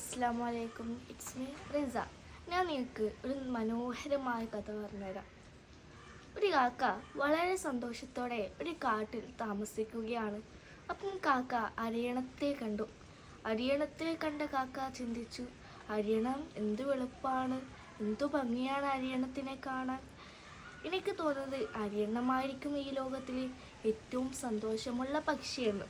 അസ്സലാമു അലൈക്കും, it's me റിസ. ഞാൻ നിങ്ങൾക്ക് ഒരു മനോഹരമായ കഥ പറഞ്ഞുതരാം. ഒരു കാക്ക വളരെ സന്തോഷത്തോടെ ഒരു കാട്ടിൽ താമസിക്കുകയാണ്. അപ്പം കാക്ക അരിയണത്തെ കണ്ടു. അരിയണത്തെ കണ്ട കാക്ക ചിന്തിച്ചു, അരിയണം എന്തു വെളുപ്പാണ്, എന്തു ഭംഗിയാണ് അരിയണത്തിനെ കാണാൻ. എനിക്ക് തോന്നുന്നത് അരിയണമായിരിക്കും ഈ ലോകത്തിലെ ഏറ്റവും സന്തോഷമുള്ള പക്ഷിയെന്ന്.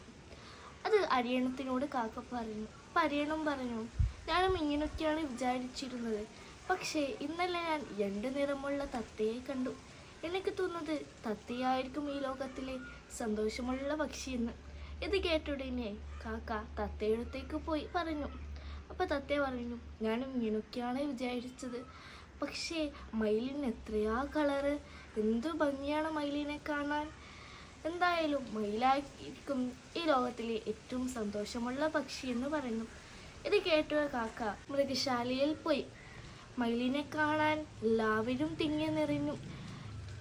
അത് അരിയണത്തിനോട് കാക്ക പറഞ്ഞു. അപ്പം അരിയണം പറഞ്ഞു, ഞാനും ഇങ്ങനെയൊക്കെയാണ് വിചാരിച്ചിരുന്നത്, പക്ഷേ ഇന്നലെ ഞാൻ 2 നിറമുള്ള തത്തയെ കണ്ടു. എനിക്ക് തോന്നുന്നത് തത്തയായിരിക്കും ഈ ലോകത്തിലെ സന്തോഷമുള്ള പക്ഷിയെന്ന്. ഇത് കേട്ടുടനെ കാക്ക തത്തയെടുത്തേക്ക് പോയി പറഞ്ഞു. അപ്പോൾ തത്ത പറഞ്ഞു, ഞാനും ഇങ്ങനെയൊക്കെയാണ് വിചാരിച്ചത്, പക്ഷേ മയിലിന് എത്രയാ കളറ്, എന്തു ഭംഗിയാണ് മയിലിനെ കാണാൻ. എന്തായാലും മയിലായിരിക്കും ഈ ലോകത്തിലെ ഏറ്റവും സന്തോഷമുള്ള പക്ഷി എന്ന് പറയുന്നു. ഇത് കേട്ട കാക്ക മൃഗശാലയിൽ പോയി. മയിലിനെ കാണാൻ എല്ലാവരും തിങ്ങി നിറഞ്ഞു.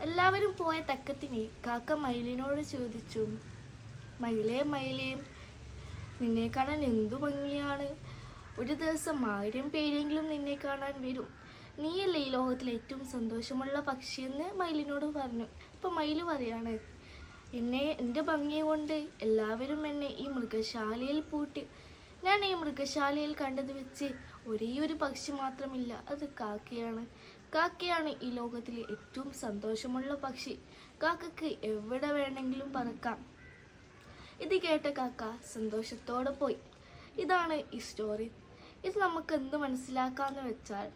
എല്ലാവരും പോയ തക്കത്തിന് കാക്ക മയിലിനോട് ചോദിച്ചു, മയിലേ മയിലേ, നിന്നെ കാണാൻ എന്തു ഭംഗിയാണ്, ഒരു ദിവസം 1000 പേരെങ്കിലും നിന്നെ കാണാൻ വരും, നീയല്ലേ ഈ ലോകത്തിലെ ഏറ്റവും സന്തോഷമുള്ള പക്ഷിയെന്ന് മയിലിനോട് പറഞ്ഞു. അപ്പം മയിൽ പറയാണ്, എൻ്റെ ഭംഗി കൊണ്ട് എല്ലാവരും എന്നെ ഈ മൃഗശാലയിൽ പൂട്ടി. ഞാൻ ഈ മൃഗശാലയിൽ കണ്ടത് വെച്ച് ഒരേ ഒരു പക്ഷി മാത്രമില്ല, അത് കാക്കയാണ്. കാക്കയാണ് ഈ ലോകത്തിലെ ഏറ്റവും സന്തോഷമുള്ള പക്ഷി. കാക്കക്ക് എവിടെ വേണമെങ്കിലും പറക്കാം. ഇത് കേട്ട കാക്ക സന്തോഷത്തോടെ പോയി. ഇതാണ് ഈ സ്റ്റോറി. ഇത് നമുക്ക് എന്ത് മനസ്സിലാക്കാമെന്ന് വെച്ചാൽ,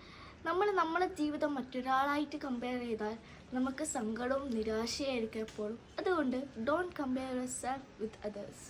നമ്മളെ ജീവിതം മറ്റൊരാളായിട്ട് കമ്പയർ ചെയ്താൽ നമുക്ക് സങ്കടവും നിരാശയായിരിക്കും എപ്പോഴും. അതുകൊണ്ട് don't compare your self with others.